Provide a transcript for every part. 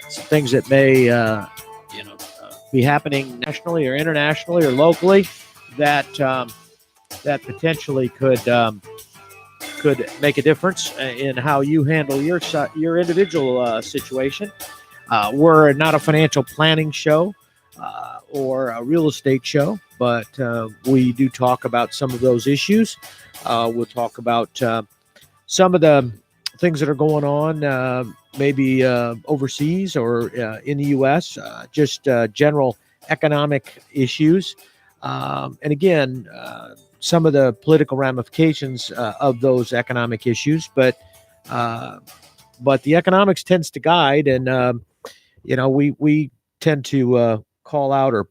some things that may be happening nationally or internationally or locally that that potentially could make a difference in how you handle your individual situation. We're not a financial planning show or a real estate show, but we do talk about some of those issues. We'll talk about some of the things that are going on, maybe overseas or in the U.S., just general economic issues. And again, some of the political ramifications of those economic issues, but the economics tends to guide, and we tend to call out or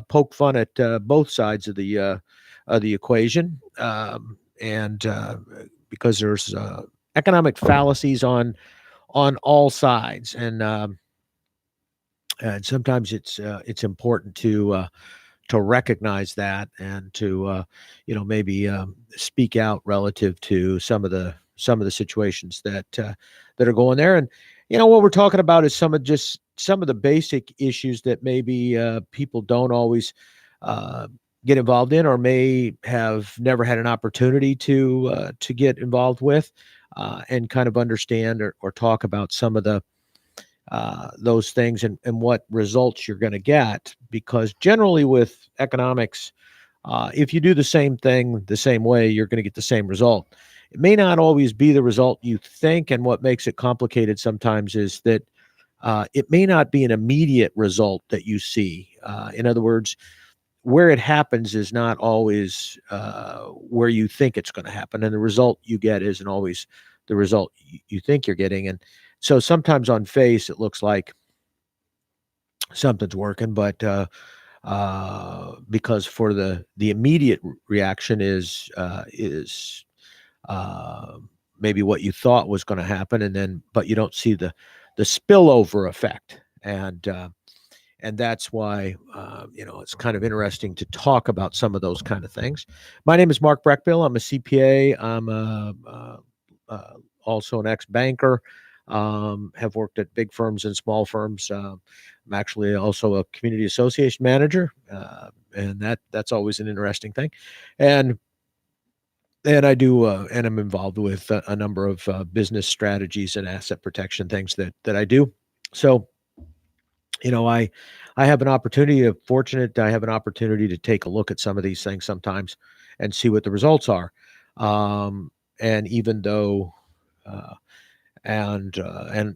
poke fun at both sides of the equation, and because there's economic fallacies on all sides, and sometimes it's important to recognize that and to maybe speak out relative to some of the situations that are going there. And what we're talking about is some of the basic issues that maybe people don't always get involved in, or may have never had an opportunity to get involved with, and kind of understand or talk about some of those things and what results you're going to get. Because generally with economics, if you do the same thing the same way, you're going to get the same result. It may not always be the result you think, and what makes it complicated sometimes is that it may not be an immediate result that you see. In other words, where it happens is not always where you think it's going to happen, and the result you get isn't always the result you think you're getting. And so sometimes on face it looks like something's working, but because for the immediate reaction is maybe what you thought was going to happen, and then but you don't see the spillover effect, and that's why it's kind of interesting to talk about some of those kind of things. My name is Mark Breckbill. I'm a CPA. I'm also an ex-banker. Have worked at big firms and small firms. I'm actually also a community association manager, and that's always an interesting thing. And I do, and I'm involved with a number of business strategies and asset protection things that I do. So, I have an opportunity. Fortunate, I have an opportunity to take a look at some of these things sometimes and see what the results are. And even though, and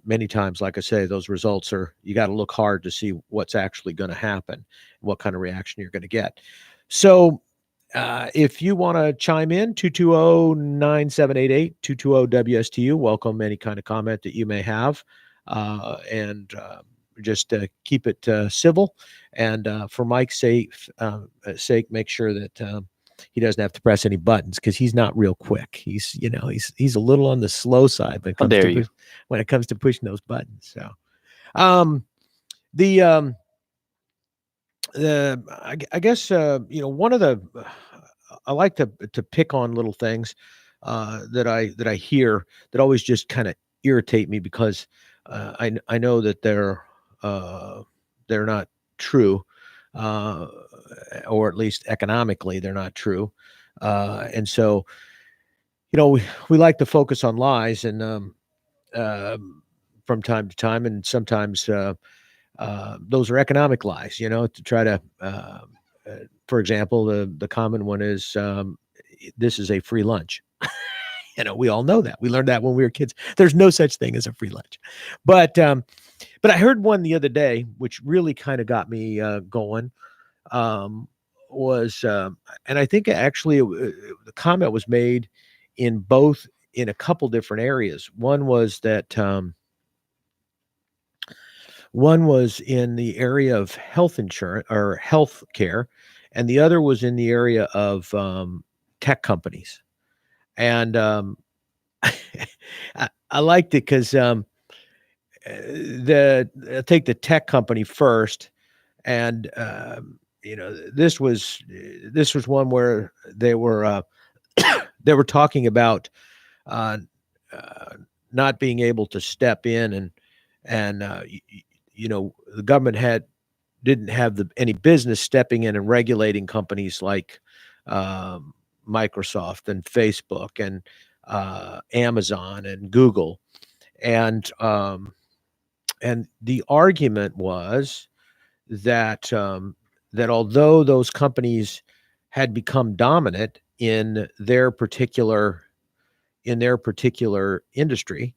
many times, like I say, those results you got to look hard to see what's actually going to happen, what kind of reaction you're going to get. So, if you want to chime in, 220-9788, 220-WSTU, welcome any kind of comment that you may have. And just keep it civil. And for Mike's sake, make sure that he doesn't have to press any buttons, because he's not real quick. He's a little on the slow side when it comes to pushing those buttons. So, I guess one of the I like to pick on little things that I hear that always just kind of irritate me, because I know that they're not true, or at least economically they're not true, and so we like to focus on lies, and from time to time, and sometimes those are economic lies, to try to, for example, the common one is, this is a free lunch. We all know that. We learned that when we were kids. There's no such thing as a free lunch. But I heard one the other day, which really kind of got me going, was, and I think actually the comment was made in a couple different areas. One was that, one was in the area of health insurance or health care, and the other was in the area of tech companies. And I liked it because take the tech company first, and this was one where they were they were talking about not being able to step in and the government didn't have any business stepping in and regulating companies like Microsoft and Facebook and Amazon and Google, and the argument was that that although those companies had become dominant in their particular industry,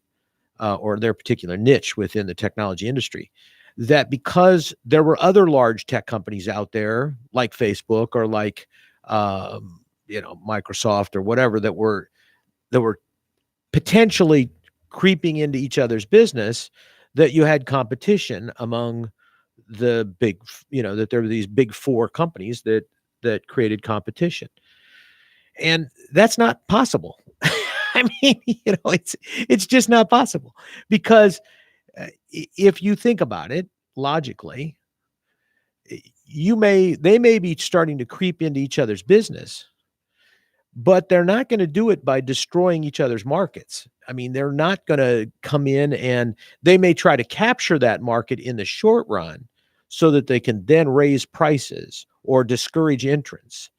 or their particular niche within the technology industry, that because there were other large tech companies out there like Facebook or like Microsoft or whatever that were potentially creeping into each other's business, that you had competition among the big, that there were these big four companies that created competition. And that's not possible. I mean, it's just not possible, because if you think about it logically, they may be starting to creep into each other's business, but they're not going to do it by destroying each other's markets. I mean, they're not going to come in, and they may try to capture that market in the short run so that they can then raise prices or discourage entrants,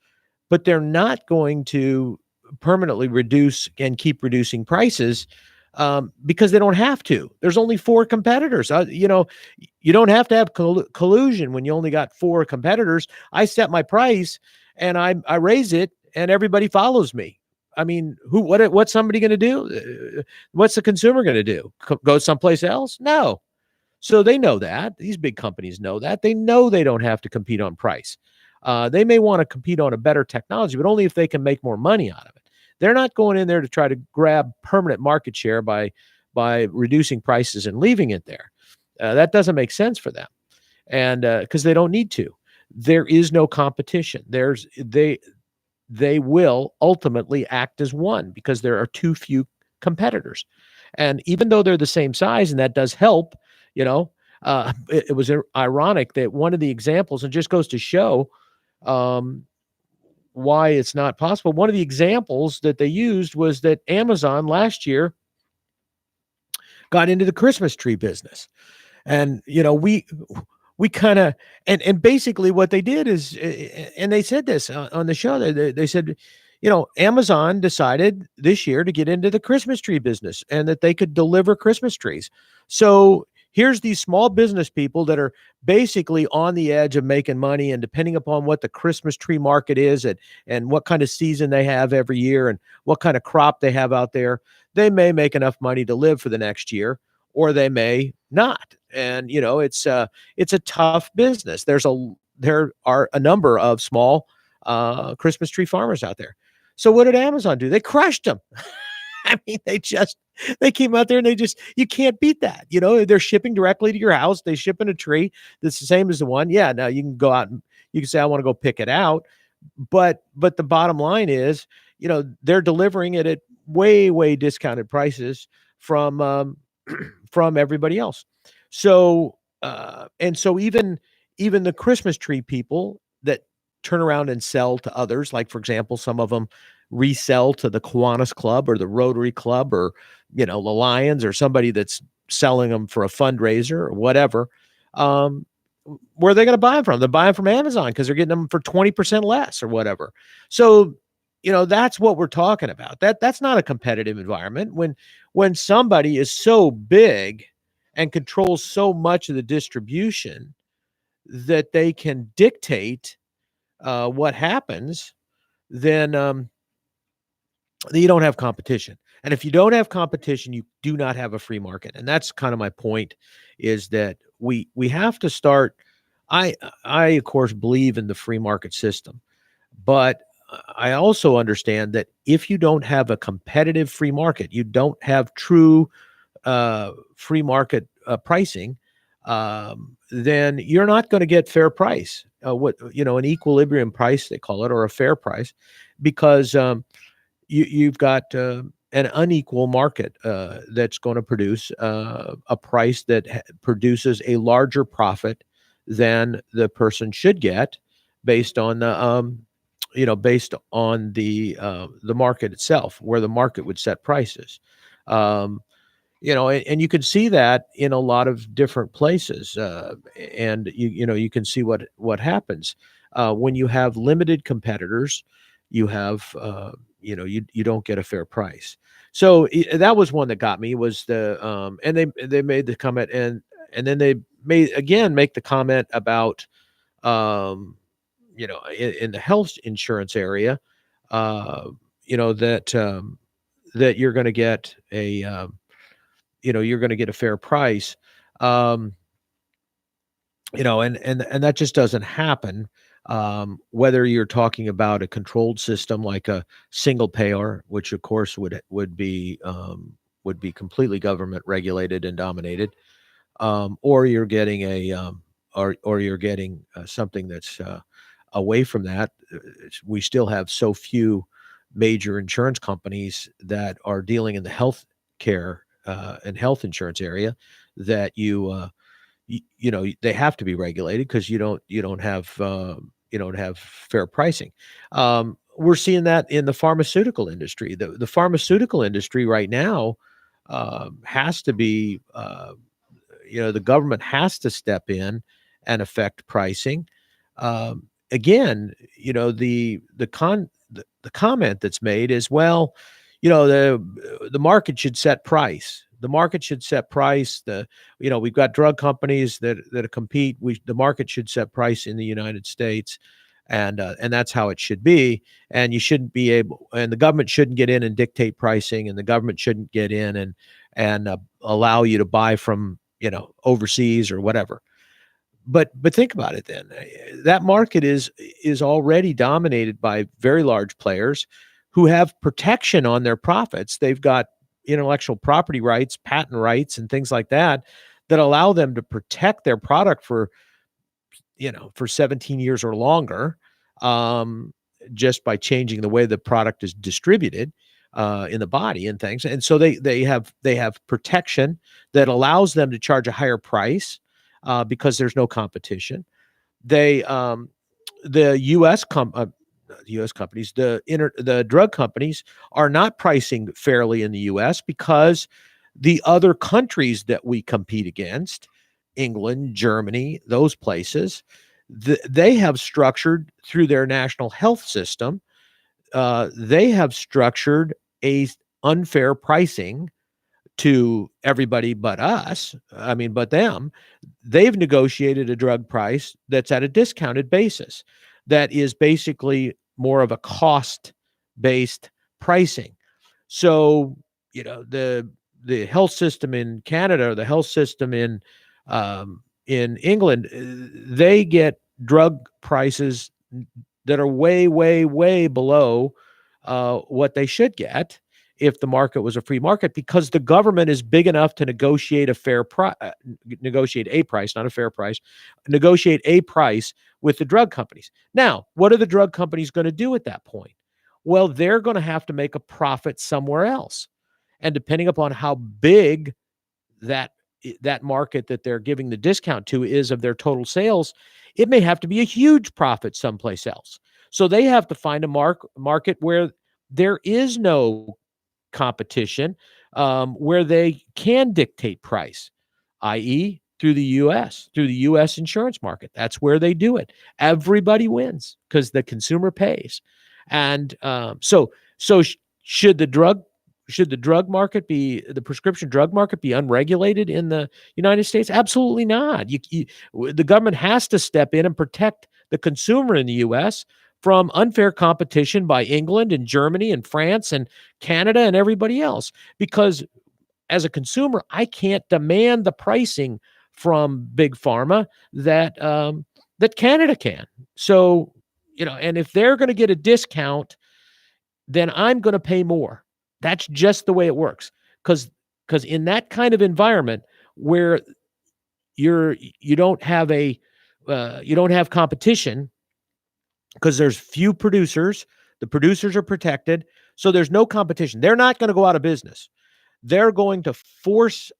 but they're not going to permanently reduce and keep reducing prices, because they don't have to. There's only four competitors. You don't have to have collusion when you only got four competitors. I set my price and I raise it, and everybody follows me. I mean, what's somebody going to do? What's the consumer going to do? Go someplace else? No. So they know that. These big companies know that. They know they don't have to compete on price. They may want to compete on a better technology, but only if they can make more money out of it. They're not going in there to try to grab permanent market share by reducing prices and leaving it there. That doesn't make sense for them, and because they don't need to. There is no competition. They will ultimately act as one because there are too few competitors, and even though they're the same size, and that does help, it was ironic that one of the examples, and just goes to show why it's not possible. One of the examples that they used was that Amazon last year got into the Christmas tree business. And, we kind of, and basically what they did is, and they said this on the show, they said, Amazon decided this year to get into the Christmas tree business and that they could deliver Christmas trees. So here's these small business people that are basically on the edge of making money, and depending upon what the Christmas tree market is and what kind of season they have every year and what kind of crop they have out there, they may make enough money to live for the next year, or they may not. And, it's a tough business. There are a number of small Christmas tree farmers out there. So what did Amazon do? They crushed them. I mean, they came out there and you can't beat that. They're shipping directly to your house. They ship in a tree that's the same as the one. Yeah. Now you can go out and you can say, I want to go pick it out. But the bottom line is, they're delivering it at way, way discounted prices from everybody else. So, and so even the Christmas tree people that turn around and sell to others, like, for example, some of them resell to the Kiwanis Club or the Rotary Club or, the Lions, or somebody that's selling them for a fundraiser or whatever. Where are they going to buy them from? They're buying from Amazon because they're getting them for 20% less or whatever. So, that's what we're talking about. That's not a competitive environment. When somebody is so big and controls so much of the distribution that they can dictate what happens, then you don't have competition. And if you don't have competition, you do not have a free market. And that's kind of my point, is that we have to start. I of course believe in the free market system, but I also understand that if you don't have a competitive free market, you don't have true free market pricing, then you're not going to get fair price. An equilibrium price, they call it, or a fair price, because you've got an unequal market that's going to produce a price that produces a larger profit than the person should get based on the the market itself, where the market would set prices. And you can see that in a lot of different places, and you can see what happens when you have limited competitors. You have you don't get a fair price. So that was one that got me, was and they made the comment, and then they make the comment about um, in the health insurance area, uh, that you're going to get a fair price. Um, and that just doesn't happen. Whether you're talking about a controlled system like a single payer, which of course would be completely government regulated and dominated, or you're getting or you're getting something that's away from that. We still have so few major insurance companies that are dealing in the health care and health insurance area, that they have to be regulated, because you don't have fair pricing. We're seeing that in the pharmaceutical industry. The pharmaceutical industry right now has to be the government has to step in and affect pricing. Again, the comment that's made is, well, the market should set price. The market should set price. We've got drug companies that compete. The market should set price in the United States, and that's how it should be. And you shouldn't be able, and the government shouldn't get in and dictate pricing, and the government shouldn't get in and allow you to buy from overseas or whatever. But think about it then. That market is already dominated by very large players who have protection on their profits. They've got intellectual property rights, patent rights, and things like that allow them to protect their product for 17 years or longer, just by changing the way the product is distributed in the body and things. And so they have protection that allows them to charge a higher price because there's no competition. The U.S. companies, the drug companies, are not pricing fairly in the U.S. because the other countries that we compete against, England, Germany, those places, they have structured through their national health system. They have structured a unfair pricing to everybody but us. I mean, but them. They've negotiated a drug price that's at a discounted basis, that is basically more of a cost-based pricing. So, the health system in Canada, or the health system in England, they get drug prices that are way, way, way below what they should get if the market was a free market, because the government is big enough to negotiate a fair price, negotiate a price, not a fair price, negotiate a price with the drug companies. Now, what are the drug companies going to do at that point? Well, they're going to have to make a profit somewhere else. And depending upon how big that market that they're giving the discount to is of their total sales, it may have to be a huge profit someplace else. So they have to find a market where there is no competition, where they can dictate price, i.e., through the U.S. insurance market. That's where they do it. Everybody wins because the consumer pays. And should the prescription drug market be unregulated in the United States? Absolutely not. The government has to step in and protect the consumer in the U.S. from unfair competition by England and Germany and France and Canada and everybody else. Because as a consumer, I can't demand the pricing from big pharma that Canada can. So, and if they're going to get a discount, then I'm going to pay more. That's just the way it works. Because in that kind of environment where you don't have competition, because there's few producers, the producers are protected, so there's no competition. They're not going to go out of business. They're going to force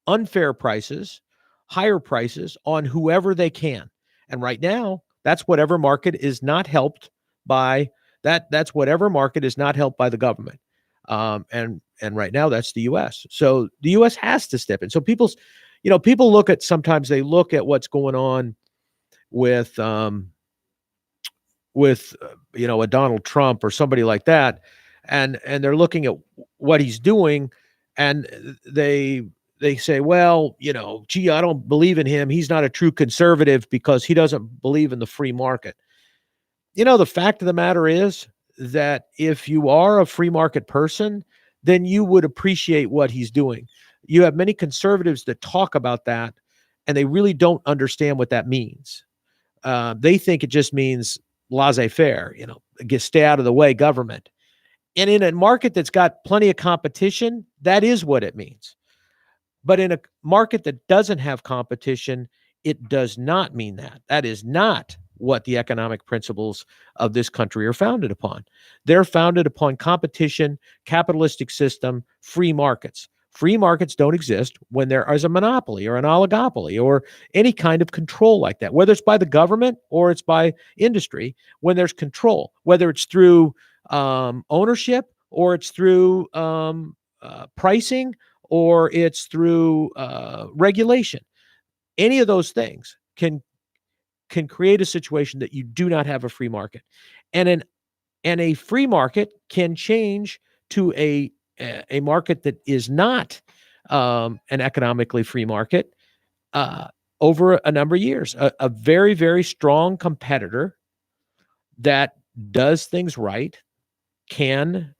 unfair prices, higher prices on whoever they can. And right now, that's whatever market is not helped by that. That's whatever market is not helped by the government. And right now that's the U.S. So the U.S. has to step in. So people look at, sometimes they look at what's going on with a Donald Trump or somebody like that, and they're looking at what he's doing, and they say, well, gee, I don't believe in him. He's not a true conservative because he doesn't believe in the free market. The fact of the matter is that if you are a free market person, then you would appreciate what he's doing. You have many conservatives that talk about that, and they really don't understand what that means. They think it just means laissez-faire, stay out of the way, government. And in a market that's got plenty of competition, that is what it means. But in a market that doesn't have competition, it does not mean that. That is not what the economic principles of this country are founded upon. They're founded upon competition, capitalistic system, free markets. Free markets don't exist when there is a monopoly or an oligopoly or any kind of control like that, whether it's by the government or it's by industry. When there's control, whether it's through ownership or it's through pricing or it's through regulation, any of those things can create a situation that you do not have a free market. And a free market can change to a market that is not an economically free market over a number of years. A very, very strong competitor that does things right can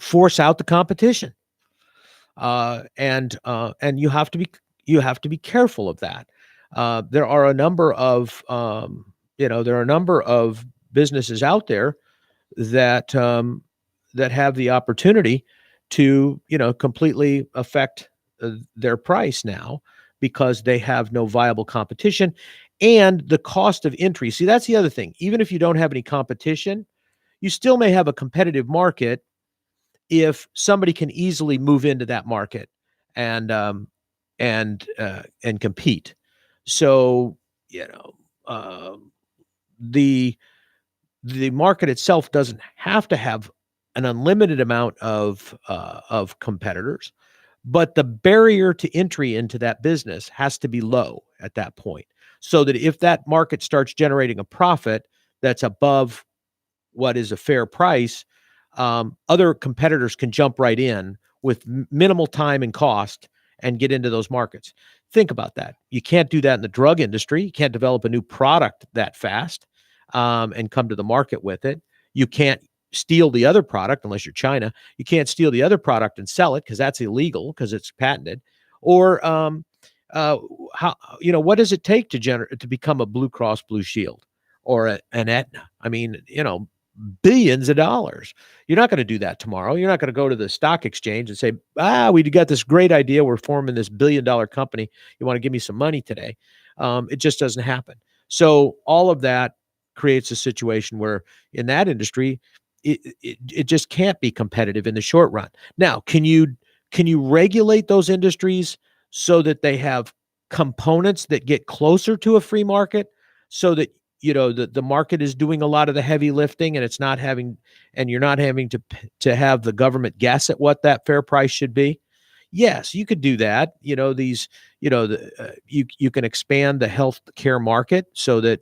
force out the competition, and you have to be careful of that. There are a number of businesses out there that have the opportunity to completely affect their price now because they have no viable competition, and the cost of entry. See, that's the other thing. Even if you don't have any competition, you still may have a competitive market if somebody can easily move into that market and compete. So the market itself doesn't have to have an unlimited amount of competitors, but the barrier to entry into that business has to be low at that point, so that if that market starts generating a profit that's above what is a fair price, other competitors can jump right in with minimal time and cost and get into those markets. Think about that. You can't do that in the drug industry. You can't develop a new product that fast and come to the market with it. You can't steal the other product unless you're China. You can't steal the other product and sell it because that's illegal because it's patented. Or what does it take to become a Blue Cross Blue Shield or an Aetna? I mean, billions of dollars. You're not going to do that tomorrow. You're not going to go to the stock exchange and say, we got this great idea. We're forming this billion-dollar company. You want to give me some money today? It just doesn't happen. So all of that creates a situation where in that industry, it just can't be competitive in the short run. Now, can you regulate those industries so that they have components that get closer to a free market, so that the market is doing a lot of the heavy lifting, and you're not having to have the government guess at what that fair price should be? Yes, you could do that. You can expand the health care market so that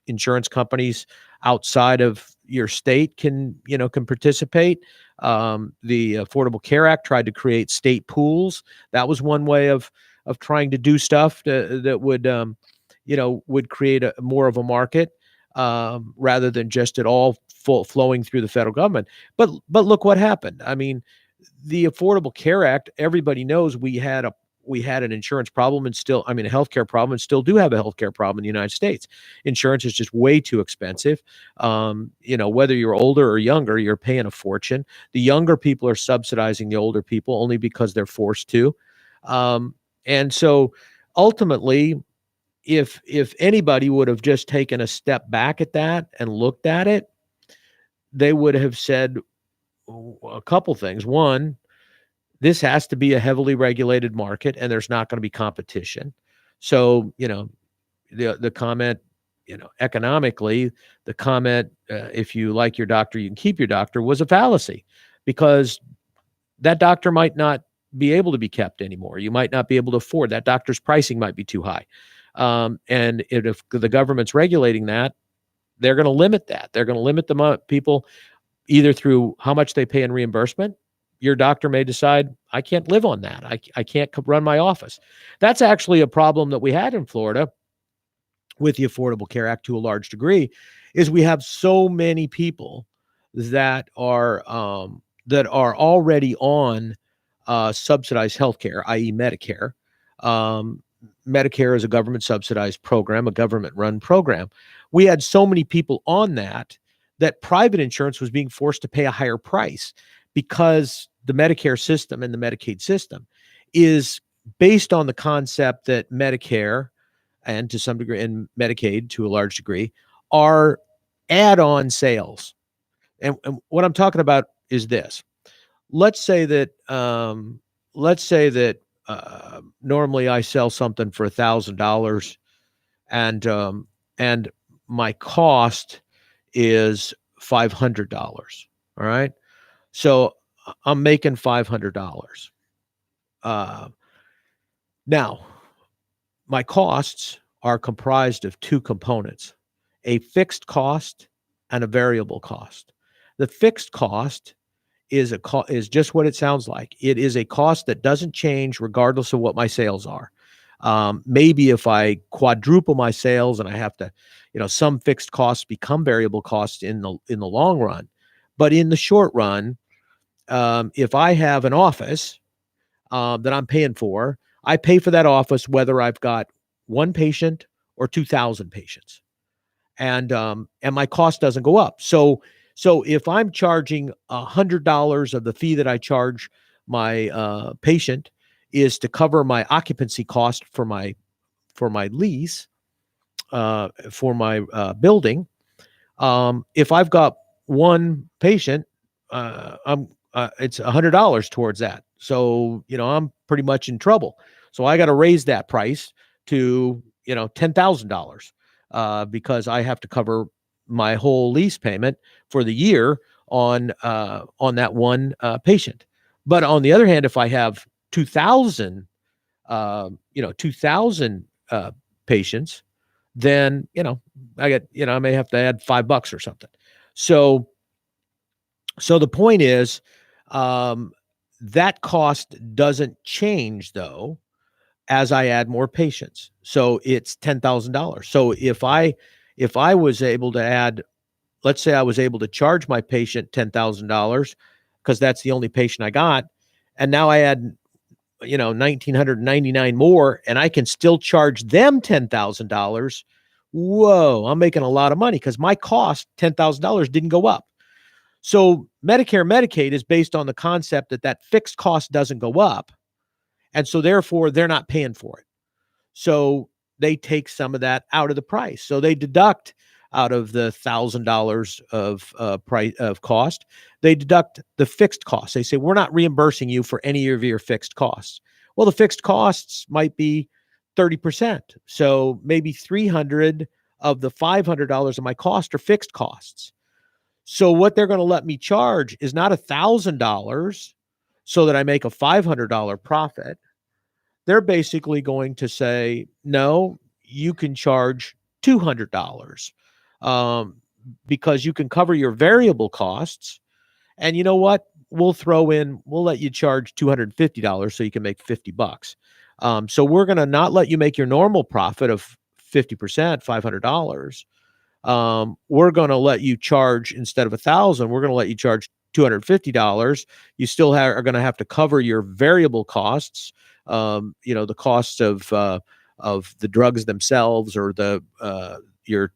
insurance companies outside of your state can participate. The Affordable Care Act tried to create state pools. That was one way of trying to do stuff that would create more of a market rather than just it all flowing through the federal government. But look what happened. I mean, the Affordable Care Act, everybody knows we had an insurance problem and still, a healthcare problem, and still do have a healthcare problem in the United States. Insurance is just way too expensive. Whether you're older or younger, you're paying a fortune. The younger people are subsidizing the older people only because they're forced to. And so ultimately, if anybody would have just taken a step back at that and looked at it, they would have said a couple things. One, this has to be a heavily regulated market and there's not going to be competition. So, the comment, economically, the comment, if you like your doctor, you can keep your doctor, was a fallacy, because that doctor might not be able to be kept anymore. You might not be able to afford that doctor's pricing might be too high. And if the government's regulating that, they're going to limit that. They're going to limit the people either through how much they pay in reimbursement. Your doctor may decide, I can't live on that. I can't run my office. That's actually a problem that we had in Florida with the Affordable Care Act to a large degree, is we have so many people that are already on subsidized healthcare, i.e. Medicare. Medicare is a government subsidized program, a government run program. We had so many people on that private insurance was being forced to pay a higher price, because the Medicare system and the Medicaid system is based on the concept that Medicare, and to some degree, and Medicaid to a large degree, are add-on sales. And what I'm talking about is this. Let's say that normally I sell something for $1,000, and my cost is $500. All right. So I'm making $500. Now, my costs are comprised of two components: a fixed cost and a variable cost. The fixed cost is just what it sounds like. It is a cost that doesn't change regardless of what my sales are. Maybe if I quadruple my sales and I have to, some fixed costs become variable costs in the long run. But in the short run, if I have an office that I'm paying for, I pay for that office whether I've got one patient or 2,000 patients, and my cost doesn't go up. So if I'm charging $100 of the fee that I charge my patient is to cover my occupancy cost for my lease, for my building. If I've got one patient, it's $100 towards that. So, I'm pretty much in trouble. So I got to raise that price to, $10,000, because I have to cover my whole lease payment for the year on that one patient. But on the other hand, if I have 2,000 patients, then, I may have to add $5 or something. So the point is, that cost doesn't change though, as I add more patients. So it's $10,000. So if I was able to add, let's say I was able to charge my patient $10,000 because that's the only patient I got, and now I add, 1,999 more, and I can still charge them $10,000. Whoa, I'm making a lot of money because my cost, $10,000, didn't go up. So Medicare, Medicaid is based on the concept that fixed cost doesn't go up. And so therefore they're not paying for it. So they take some of that out of the price. So they deduct out of the $1,000 of price of cost, they deduct the fixed costs. They say, we're not reimbursing you for any of your fixed costs. Well, the fixed costs might be 30%. So maybe $300 of the $500 of my cost are fixed costs. So what they're going to let me charge is not $1,000 so that I make a $500 profit. They're basically going to say, no, you can charge $200, because you can cover your variable costs. And you know what? We'll let you charge $250 so you can make $50. So we're going to not let you make your normal profit of 50%, $500. We're going to let you charge, instead of $1,000, we're going to let you charge $250. You still are going to have to cover your variable costs, the costs of the drugs themselves, or your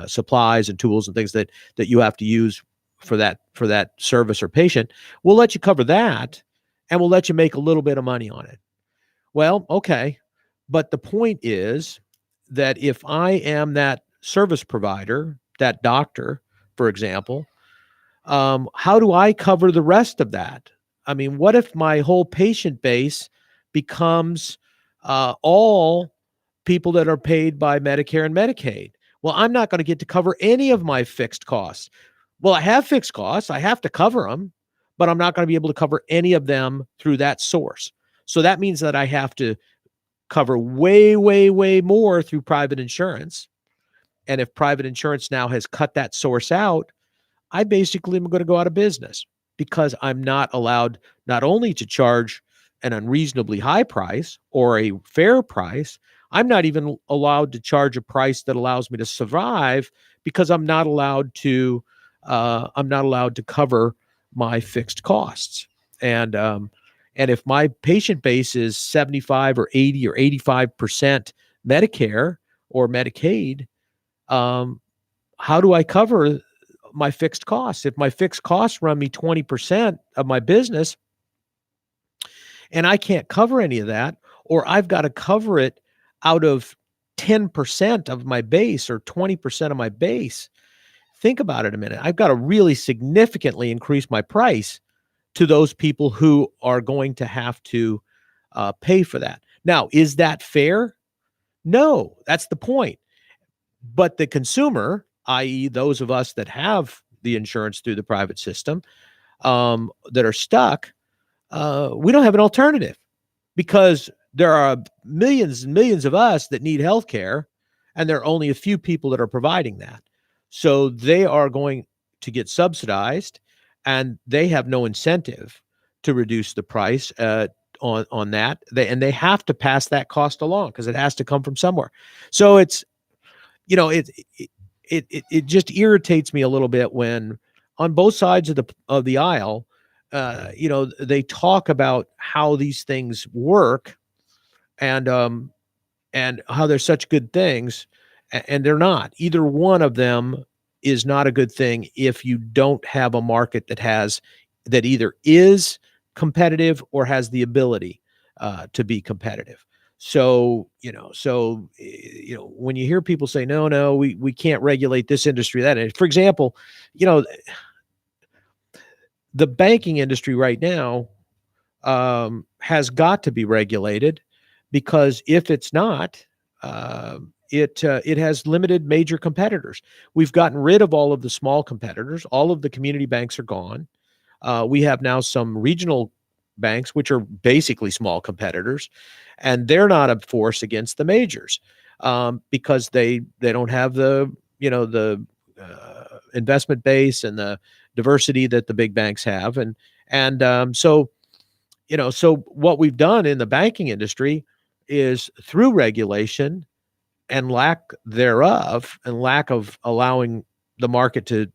supplies and tools and things that you have to use for that service or patient. We'll let you cover that, and we'll let you make a little bit of money on it. Well, okay. But the point is that if I am that service provider, that doctor, for example, how do I cover the rest of that? I mean, what if my whole patient base becomes all people that are paid by Medicare and Medicaid? Well, I'm not going to get to cover any of my fixed costs. Well, I have fixed costs. I have to cover them, but I'm not going to be able to cover any of them through that source. So that means that I have to cover way, way, way more through private insurance. And if private insurance now has cut that source out, I basically am going to go out of business because I'm not allowed not only to charge an unreasonably high price or a fair price, I'm not even allowed to charge a price that allows me to survive because I'm not allowed to cover my fixed costs. And if my patient base is 75 or 80 or 85% Medicare or Medicaid, how do I cover my fixed costs? If my fixed costs run me 20% of my business and I can't cover any of that, or I've got to cover it out of 10% of my base or 20% of my base, think about it a minute. I've got to really significantly increase my price to those people who are going to have to pay for that. Now, is that fair? No, that's the point. But the consumer, i.e., those of us that have the insurance through the private system, that are stuck, we don't have an alternative because there are millions and millions of us that need health care, and there are only a few people that are providing that. So they are going to get subsidized, and they have no incentive to reduce the price on that. They have to pass that cost along because it has to come from somewhere. So it's, it just irritates me a little bit when on both sides of the aisle, they talk about how these things work and how they're such good things, and they're not. Either one of them is not a good thing if you don't have a market that either is competitive or has the ability to be competitive. So, when you hear people say, no, we can't regulate this industry, that, for example, the banking industry right now has got to be regulated because if it's not, it has limited major competitors. We've gotten rid of all of the small competitors. All of the community banks are gone. We have now some regional banks, which are basically small competitors, and they're not a force against the majors because they don't have the investment base and the diversity that the big banks have, so what we've done in the banking industry is through regulation and lack thereof, and lack of allowing the market to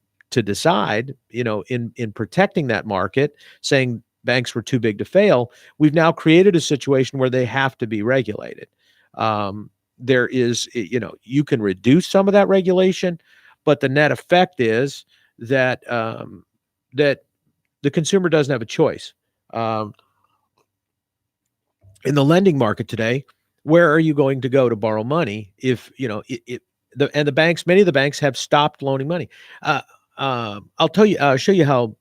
decide, in protecting that market, saying banks were too big to fail, we've now created a situation where they have to be regulated. There is, you can reduce some of that regulation, but the net effect is that that the consumer doesn't have a choice. In the lending market today, where are you going to go to borrow money if the banks, many of the banks have stopped loaning money? I'll show you how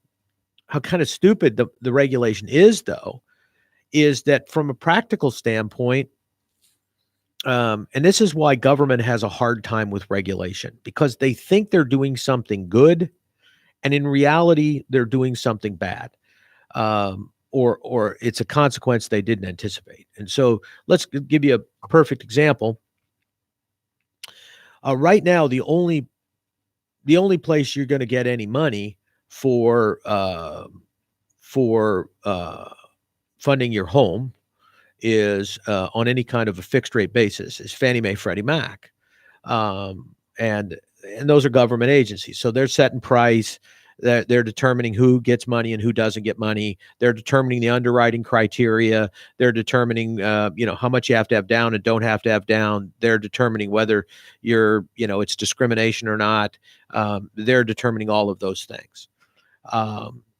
kind of stupid the regulation is, though, is that from a practical standpoint, and this is why government has a hard time with regulation, because they think they're doing something good, and in reality, they're doing something bad. Or it's a consequence they didn't anticipate. And so let's give you a perfect example. Right now, the only place you're going to get any money for funding your home is on any kind of a fixed rate basis is Fannie Mae, Freddie Mac, and those are government agencies. So they're setting price. They're determining who gets money and who doesn't get money. They're determining the underwriting criteria. They're determining, how much you have to have down and don't have to have down. They're determining whether it's discrimination or not. They're determining all of those things.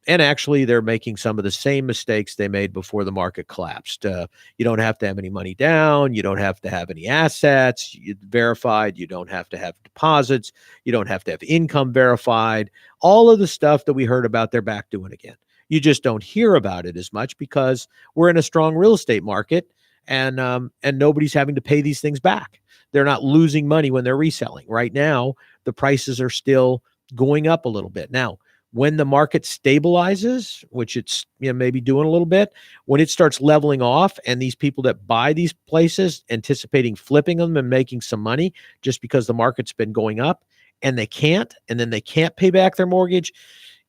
And actually, they're making some of the same mistakes they made before the market collapsed. You don't have to have any money down. You don't have to have any assets verified. You don't have to have deposits. You don't have to have income verified. All of the stuff that we heard about, they're back doing again. You just don't hear about it as much because we're in a strong real estate market, and nobody's having to pay these things back. They're not losing money when they're reselling. Right now, the prices are still going up a little bit. Now, when the market stabilizes, which it's maybe doing a little bit, when it starts leveling off, and these people that buy these places anticipating flipping them and making some money just because the market's been going up, and they can't, and then they can't pay back their mortgage,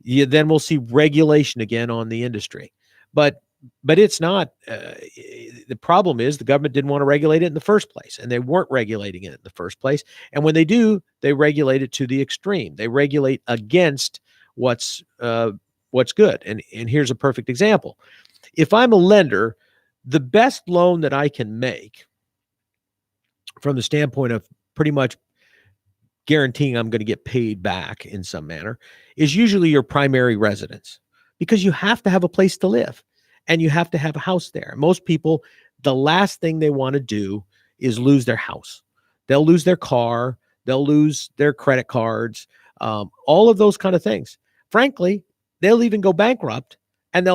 then we'll see regulation again on the industry. But it's not. The problem is the government didn't want to regulate it in the first place, and they weren't regulating it in the first place. And when they do, they regulate it to the extreme. They regulate against what's good. And here's a perfect example. If I'm a lender, the best loan that I can make from the standpoint of pretty much guaranteeing I'm going to get paid back in some manner is usually your primary residence, because you have to have a place to live and you have to have a house there. Most people, the last thing they want to do is lose their house. They'll lose their car, they'll lose their credit cards, all of those kind of things. Frankly, they'll even go bankrupt, and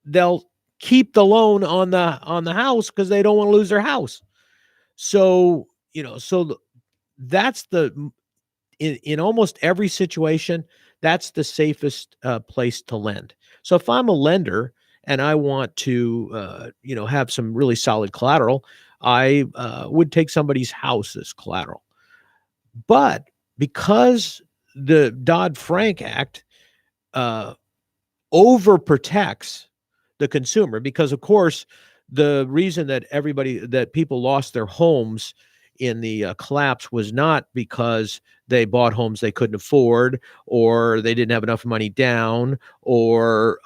they'll keep the loan on the house because they don't want to lose their house. So, that's in almost every situation, that's the safest place to lend. So if I'm a lender and I want to, have some really solid collateral, I would take somebody's house as collateral. But because the Dodd-Frank Act overprotects the consumer, because of course the reason that people lost their homes in the collapse was not because they bought homes they couldn't afford, or they didn't have enough money down, or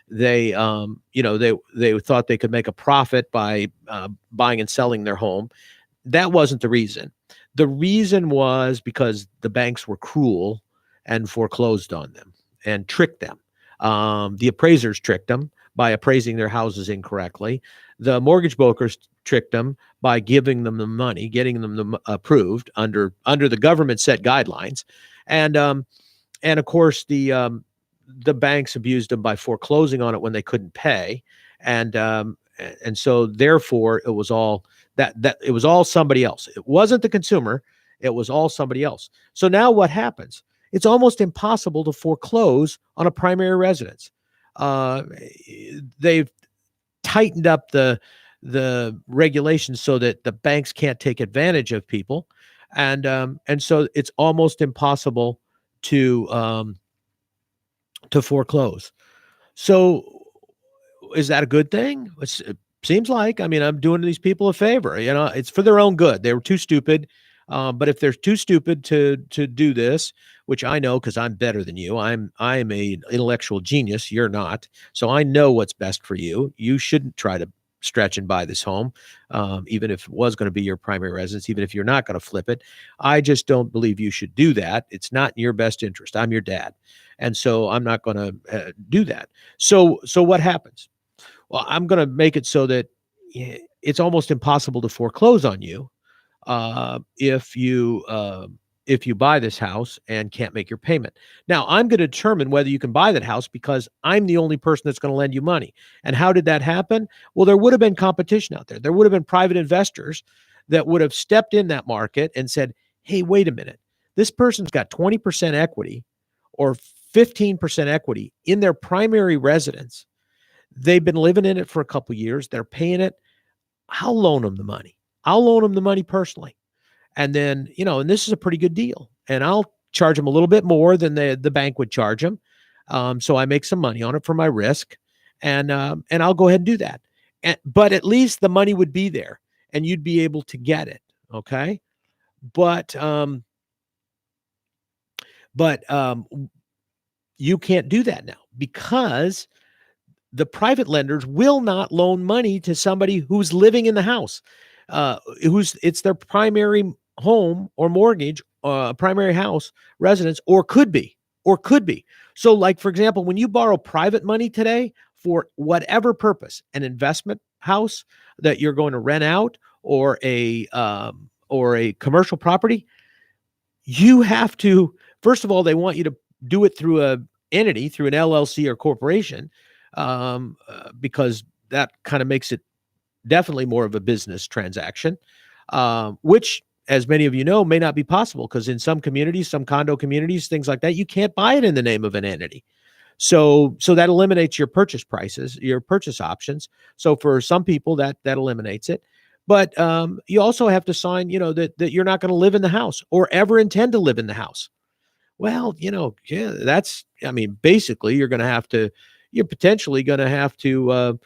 they thought they could make a profit by buying and selling their home. That wasn't the reason. The reason was because the banks were cruel and foreclosed on them and tricked them. The appraisers tricked them by appraising their houses incorrectly. The mortgage brokers tricked them by giving them the money, getting them approved under the government set guidelines, and of course the banks abused them by foreclosing on it when they couldn't pay, and so therefore it was all it was all somebody else. It wasn't the consumer. It was all somebody else. So now what happens? It's almost impossible to foreclose on a primary residence. They've tightened up the regulations so that the banks can't take advantage of people, and so it's almost impossible to foreclose. So is that a good thing? It seems like. I mean, I'm doing these people a favor. It's for their own good. They were too stupid. But if they're too stupid to do this, which I know because I'm better than you, I'm an intellectual genius. You're not. So I know what's best for you. You shouldn't try to stretch and buy this home, even if it was going to be your primary residence, even if you're not going to flip it. I just don't believe you should do that. It's not in your best interest. I'm your dad. And so I'm not going to do that. So what happens? Well, I'm going to make it so that it's almost impossible to foreclose on you if you buy this house and can't make your payment. Now, I'm going to determine whether you can buy that house because I'm the only person that's going to lend you money. And how did that happen? Well, there would have been competition out there. There would have been private investors that would have stepped in that market and said, hey, wait a minute. This person's got 20% equity or 15% equity in their primary residence. They've been living in it for a couple of years. They're paying it. I'll loan them the money. I'll loan them the money personally. And then, and this is a pretty good deal. And I'll charge them a little bit more than the bank would charge them. So I make some money on it for my risk. And I'll go ahead and do that. But at least the money would be there and you'd be able to get it. Okay. But you can't do that now because the private lenders will not loan money to somebody who's living in the house, it's their primary home or mortgage, primary house residence, or could be. So like, for example, when you borrow private money today for whatever purpose, an investment house that you're going to rent out or a commercial property, you have to, first of all, they want you to do it through an entity, through an LLC or corporation, because that kind of makes it definitely more of a business transaction, which, as many of you know, may not be possible because in some communities, some condo communities, things like that, you can't buy it in the name of an entity. So that eliminates your purchase prices, your purchase options. So for some people, that eliminates it. But you also have to sign, that you're not going to live in the house or ever intend to live in the house. Well, yeah, I mean, basically, you're potentially going to have to,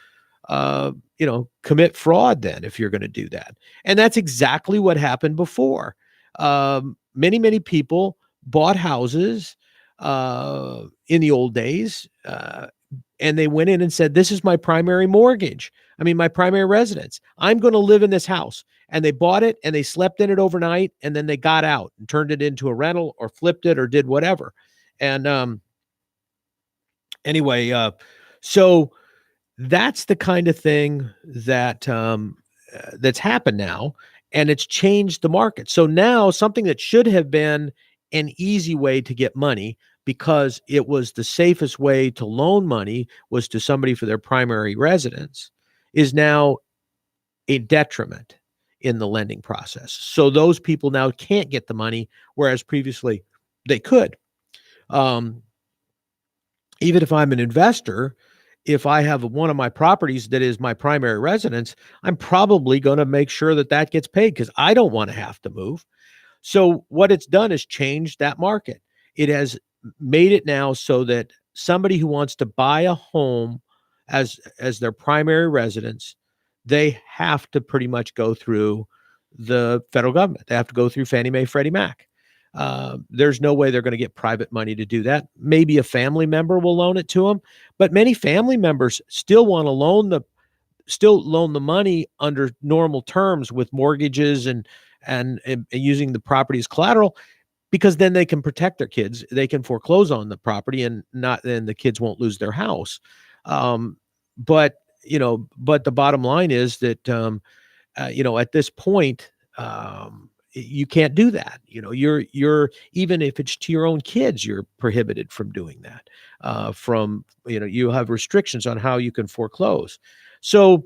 commit fraud then if you're going to do that. And that's exactly what happened before. Many, many people bought houses in the old days, and they went in and said, "This is my primary mortgage. I mean, my primary residence. I'm going to live in this house." And they bought it and they slept in it overnight, and then they got out and turned it into a rental or flipped it or did whatever. And anyway, so that's the kind of thing that's happened now, and it's changed the market. So now something that should have been an easy way to get money because it was the safest way to loan money was to somebody for their primary residence is now a detriment in the lending process. So those people now can't get the money, whereas previously they could. Um, Even if I'm an investor, if I have one of my properties that is my primary residence, I'm probably going to make sure that that gets paid because I don't want to have to move. So what it's done is changed that market. It has made it now so that somebody who wants to buy a home as their primary residence, they have to pretty much go through the federal government. They have to go through Fannie Mae, Freddie Mac. There's no way they're going to get private money to do that. Maybe a family member will loan it to them, but many family members still want to loan the money under normal terms with mortgages and using the property as collateral because then they can protect their kids. They can foreclose on the property and then the kids won't lose their house. But the bottom line is that at this point, you can't do that. You're even if it's to your own kids, you're prohibited from doing that. You have restrictions on how you can foreclose. So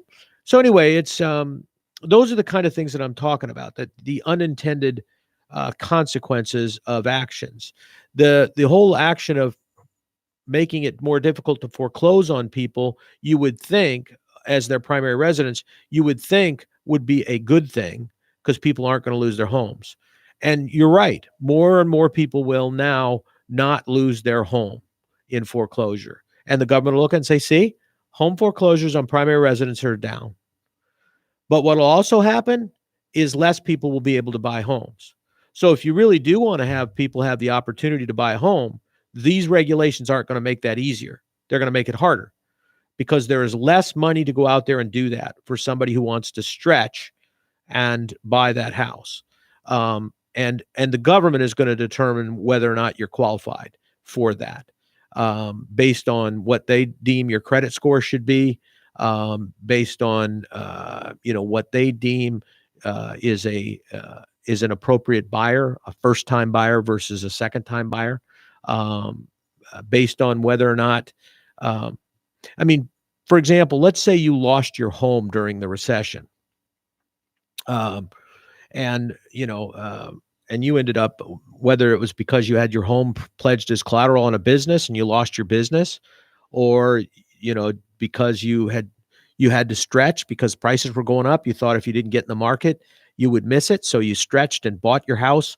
anyway, it's those are the kind of things that I'm talking about. That the unintended consequences of actions, the whole action of making it more difficult to foreclose on people, you would think, as their primary residence, you would think would be a good thing because people aren't going to lose their homes. And you're right. More and more people will now not lose their home in foreclosure. And the government will look and say, see, home foreclosures on primary residence are down. But what will also happen is less people will be able to buy homes. So if you really do want to have people have the opportunity to buy a home, these regulations aren't going to make that easier. They're going to make it harder because there is less money to go out there and do that for somebody who wants to stretch and buy that house. And the government is going to determine whether or not you're qualified for that, based on what they deem your credit score should be, based on what they deem is an appropriate buyer, a first-time buyer versus a second-time buyer, based on whether or not, for example, let's say you lost your home during the recession. And you ended up, whether it was because you had your home pledged as collateral on a business and you lost your business, or, because you had to stretch because prices were going up. You thought if you didn't get in the market, you would miss it. So you stretched and bought your house.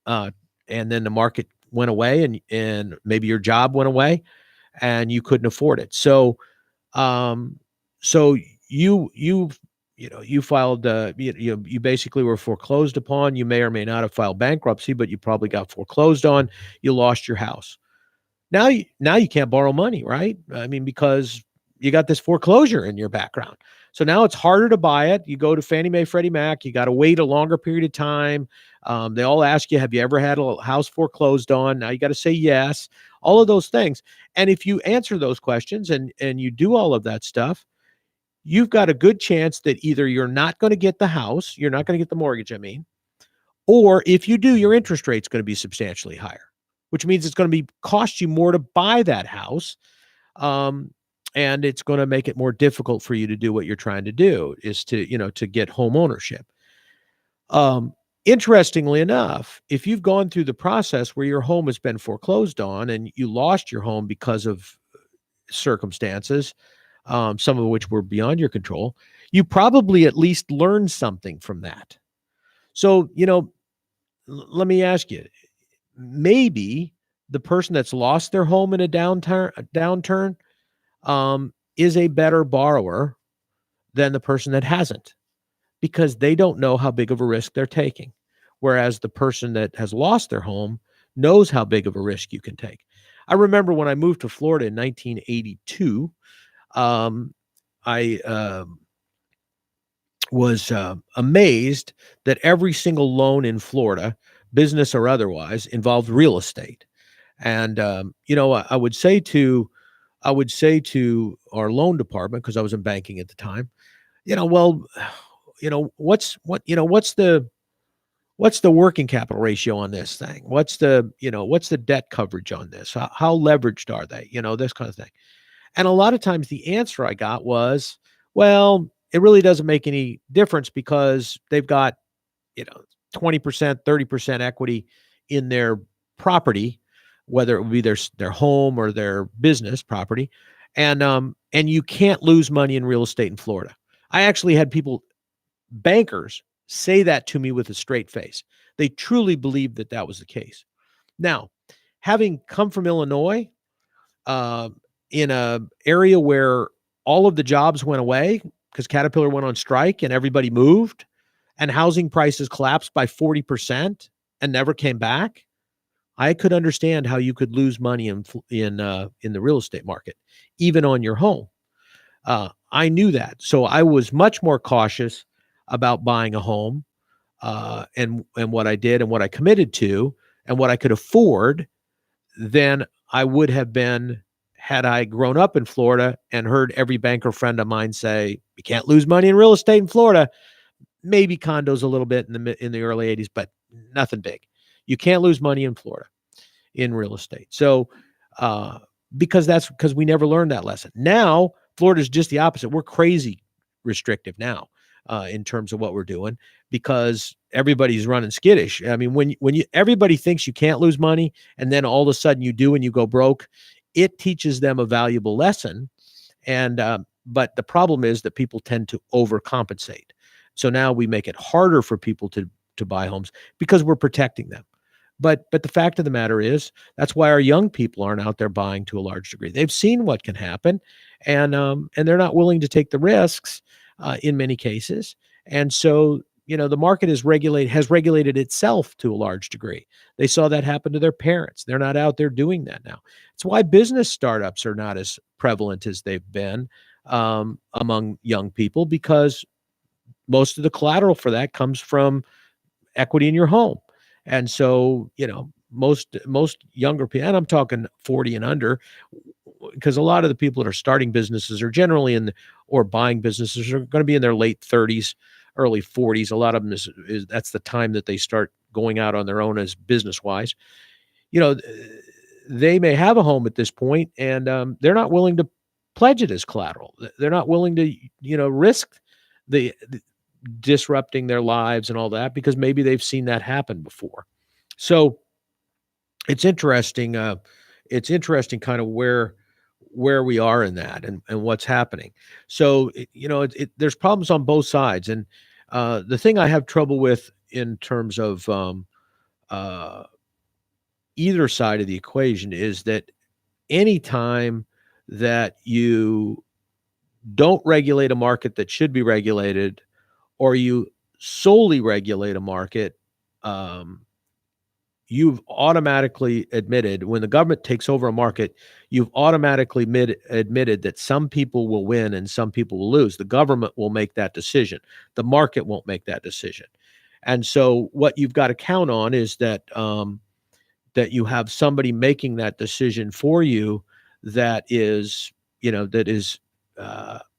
And then the market went away and maybe your job went away and you couldn't afford it. So, you filed, you basically were foreclosed upon. You may or may not have filed bankruptcy, but you probably got foreclosed on. You lost your house. Now you can't borrow money, right? Because you got this foreclosure in your background. So now it's harder to buy it. You go to Fannie Mae, Freddie Mac. You got to wait a longer period of time. They all ask you, have you ever had a house foreclosed on? Now you got to say yes. All of those things. And if you answer those questions and you do all of that stuff, you've got a good chance that either you're not going to get the house, you're not going to get the mortgage, or if you do, your interest rate's going to be substantially higher, which means it's going to cost you more to buy that house. and it's going to make it more difficult for you to do what you're trying to do, is to, to get home ownership. Um, Interestingly enough, if you've gone through the process where your home has been foreclosed on and you lost your home because of circumstances, some of which were beyond your control, you probably at least learned something from that. So, let me ask you, maybe the person that's lost their home in a downturn is a better borrower than the person that hasn't, because they don't know how big of a risk they're taking. Whereas the person that has lost their home knows how big of a risk you can take. I remember when I moved to Florida in 1982, um, I was amazed that every single loan in Florida, business or otherwise, involved real estate. And I would say to our loan department, because I was in banking at the time, well, what's the working capital ratio on this thing? What's the debt coverage on this? How leveraged are they? This kind of thing. And a lot of times the answer I got was, well, it really doesn't make any difference because they've got, you know, 20%, 30% equity in their property, whether it would be their home or their business property. And you can't lose money in real estate in Florida. I actually had bankers, say that to me with a straight face. They truly believed that that was the case. Now, having come from Illinois, uh, in a area where all of the jobs went away because Caterpillar went on strike and everybody moved, and housing prices collapsed by 40% and never came back, I could understand how you could lose money in the real estate market, even on your home. I knew that, so I was much more cautious about buying a home, and what I did and what I committed to and what I could afford than I would have been had I grown up in Florida and heard every banker friend of mine say, "You can't lose money in real estate in Florida." Maybe condos a little bit in the early 80s, but nothing big. You can't lose money in Florida in real estate. So, uh, because we never learned that lesson. Now, Florida's just the opposite. We're crazy restrictive now, in terms of what we're doing, because everybody's running skittish. I mean, when everybody thinks you can't lose money, and then all of a sudden you do and you go broke, it teaches them a valuable lesson. And but the problem is that people tend to overcompensate. So now we make it harder for people to buy homes because we're protecting them. But the fact of the matter is, that's why our young people aren't out there buying to a large degree. They've seen what can happen, and they're not willing to take the risks, in many cases. And so, the market has regulated itself to a large degree. They saw that happen to their parents. They're not out there doing that now. It's why business startups are not as prevalent as they've been, among young people, because most of the collateral for that comes from equity in your home. And so, most younger people, and I'm talking 40 and under, because a lot of the people that are starting businesses are generally or buying businesses are going to be in their late 30s, early 40s. A lot of them is that's the time that they start going out on their own as business wise. You know, they may have a home at this point, and they're not willing to pledge it as collateral. They're not willing to, risk the disrupting their lives and all that, because maybe they've seen that happen before. So it's interesting. It's interesting, kind of where we are in that, and what's happening. So there's problems on both sides, and the thing I have trouble with in terms of uh, either side of the equation is that anytime that you don't regulate a market that should be regulated, or you solely regulate a market, um, you've automatically admitted, when the government takes over a market, you've automatically admitted that some people will win and some people will lose. The government will make that decision. The market won't make that decision. And so what you've got to count on is that you have somebody making that decision for you, that is,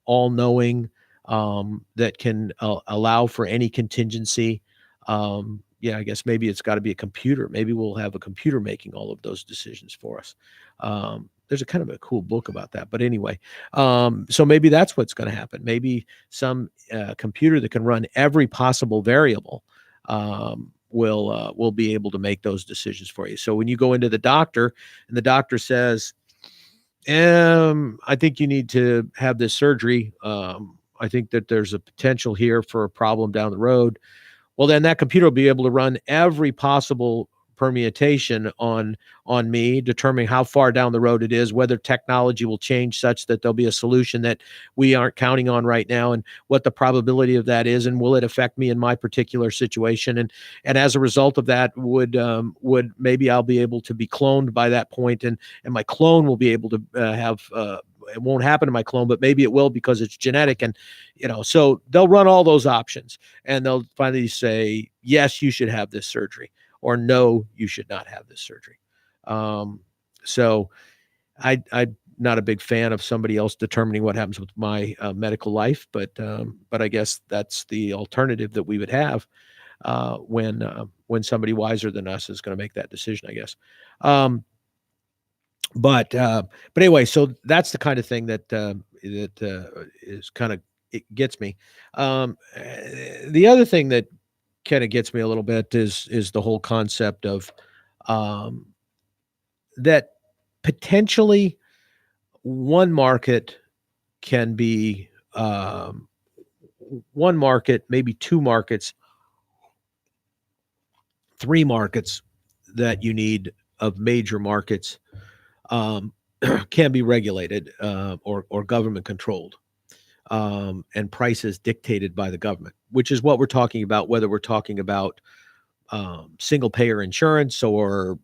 all knowing, that can allow for any contingency. Yeah, I guess maybe it's got to be a computer. Maybe we'll have a computer making all of those decisions for us. there's a kind of a cool book about that. But anyway, so maybe that's what's going to happen. Maybe some computer that can run every possible variable will be able to make those decisions for you. So when you go into the doctor and the doctor says, I think you need to have this surgery. I think that there's a potential here for a problem down the road. Well, then that computer will be able to run every possible permutation on me, determining how far down the road it is, whether technology will change such that there'll be a solution that we aren't counting on right now, and what the probability of that is, and will it affect me in my particular situation, and as a result of that, would maybe I'll be able to be cloned by that point, and my clone will be able to have it won't happen to my clone, but maybe it will because it's genetic. And, so they'll run all those options and they'll finally say, yes, you should have this surgery, or no, you should not have this surgery. So I'm not a big fan of somebody else determining what happens with my medical life, but I guess that's the alternative that we would have when somebody wiser than us is going to make that decision, I guess. But anyway, so that's the kind of thing that is kind of, it gets me. The other thing that kind of gets me a little bit is the whole concept of that potentially one market can be one market, maybe two markets, three markets that you need of major markets can be regulated or government controlled, and prices dictated by the government, which is what we're talking about, whether we're talking about single payer insurance or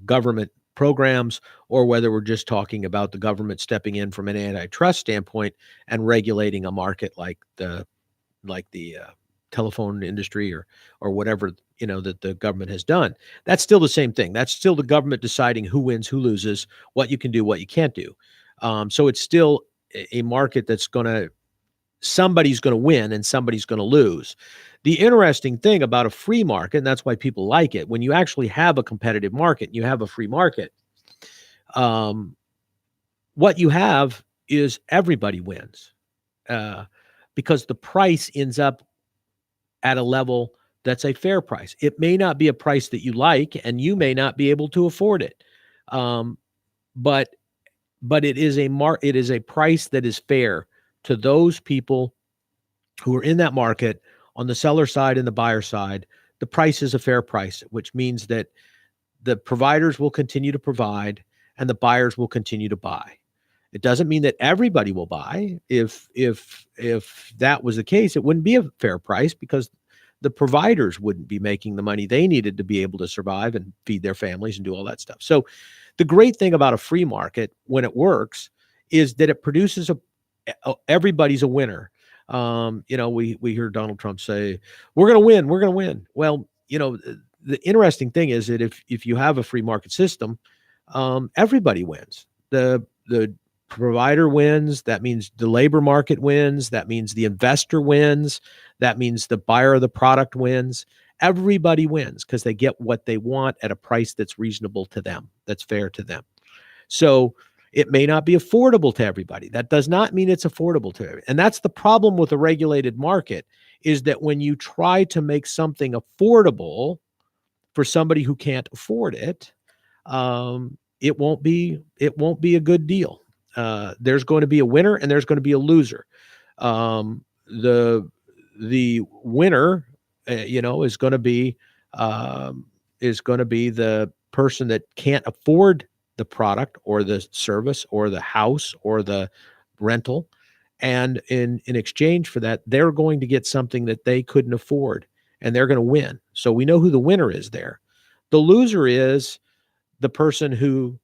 government programs, or whether we're just talking about the government stepping in from an antitrust standpoint and regulating a market like the telephone industry or whatever that the government has done. That's still the same thing. That's still the government deciding who wins, who loses, what you can do, what you can't do. So it's still a market that's somebody's going to win and somebody's going to lose. The interesting thing about a free market, and that's why people like it, when you actually have a competitive market, you have a free market, what you have is everybody wins, because the price ends up at a level that's a fair price. It may not be a price that you like, and you may not be able to afford it. But it is a price that is fair to those people who are in that market on the seller side and the buyer side. The price is a fair price, which means that the providers will continue to provide and the buyers will continue to buy. It doesn't mean that everybody will buy. If that was the case, it wouldn't be a fair price, because the providers wouldn't be making the money they needed to be able to survive and feed their families and do all that stuff. So the great thing about a free market, when it works, is that it produces everybody's a winner. We hear Donald Trump say, we're going to win, we're going to win. Well, the interesting thing is that if you have a free market system, everybody wins. The provider wins. That means the labor market wins. That means the investor wins. That means the buyer of the product wins. Everybody wins because they get what they want at a price that's reasonable to them, that's fair to them. So it may not be affordable to everybody. That does not mean it's affordable to everybody. And that's the problem with a regulated market, is that when you try to make something affordable for somebody who can't afford it, it won't be a good deal. There's going to be a winner and there's going to be a loser. The winner, is going to be the person that can't afford the product or the service or the house or the rental, and in exchange for that, they're going to get something that they couldn't afford, and they're going to win. So we know who the winner is there. The loser is the person who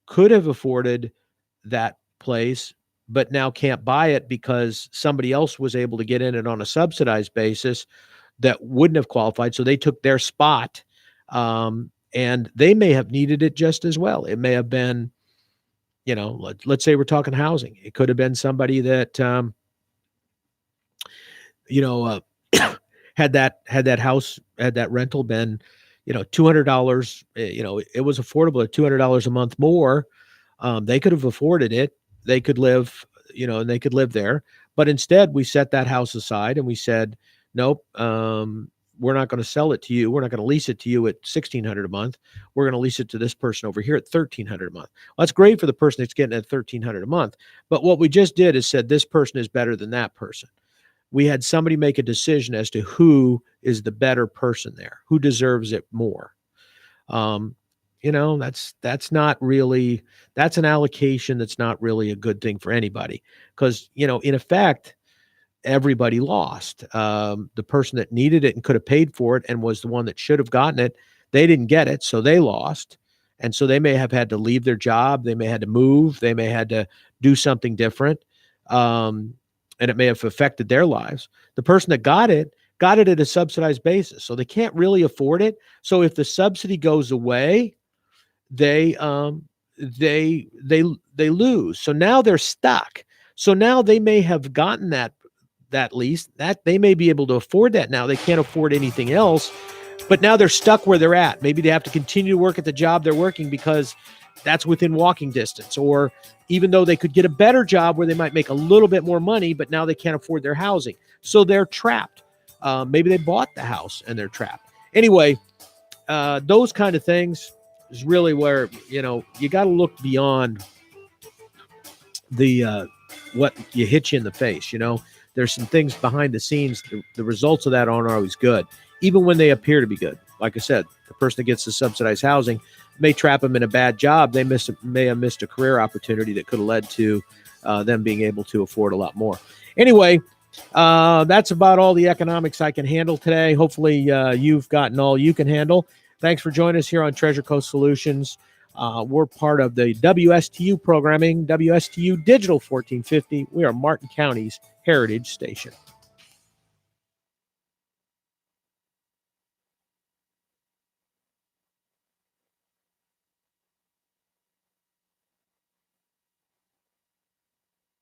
could have afforded that place, but now can't buy it because somebody else was able to get in it on a subsidized basis that wouldn't have qualified. So they took their spot, and they may have needed it just as well. It may have been, let's say we're talking housing. It could have been somebody that, had that house, had that rental been, $200, it was affordable at $200 a month more. They could have afforded it. They could live, and they could live there. But instead, we set that house aside and we said, nope, we're not going to sell it to you. We're not going to lease it to you at $1,600 a month. We're going to lease it to this person over here at $1,300 a month. Well, that's great for the person that's getting at $1,300 a month. But what we just did is said this person is better than that person. We had somebody make a decision as to who is the better person there, who deserves it more. That's not really, that's an allocation that's not really a good thing for anybody, because, in effect, everybody lost. The person that needed it and could have paid for it and was the one that should have gotten it, they didn't get it, so they lost. And so they may have had to leave their job. They may have had to move. They may have had to do something different. And it may have affected their lives. The person that got it at a subsidized basis, so they can't really afford it. So if the subsidy goes away, they lose. So now they're stuck. So now they may have gotten that lease, that they may be able to afford that now. They can't afford anything else, but now they're stuck where they're at. Maybe they have to continue to work at the job they're working because that's within walking distance, or even though they could get a better job where they might make a little bit more money, but now they can't afford their housing. So they're trapped. Maybe they bought the house and they're trapped. Anyway, those kind of things is really where, you got to look beyond the what you hit you in the face. There's some things behind the scenes. The results of that aren't always good, even when they appear to be good. Like I said, the person that gets the subsidized housing may trap them in a bad job. They may have missed a career opportunity that could have led to them being able to afford a lot more. Anyway, that's about all the economics I can handle today. Hopefully you've gotten all you can handle. Thanks for joining us here on Treasure Coast Solutions. We're part of the WSTU programming, WSTU Digital 1450. We are Martin County's heritage station.